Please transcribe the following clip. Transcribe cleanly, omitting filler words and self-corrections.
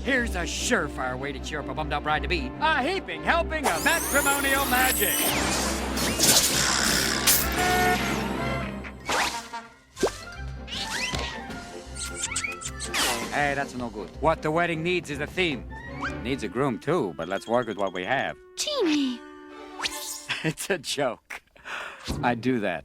Here's a surefire way to cheer up a bummed out bride-to-be. A heaping helping of matrimonial magic. Hey, that's no good. What the wedding needs is a theme. Needs a groom, too, but let's work with what we have. Genie. It's a joke. I do that.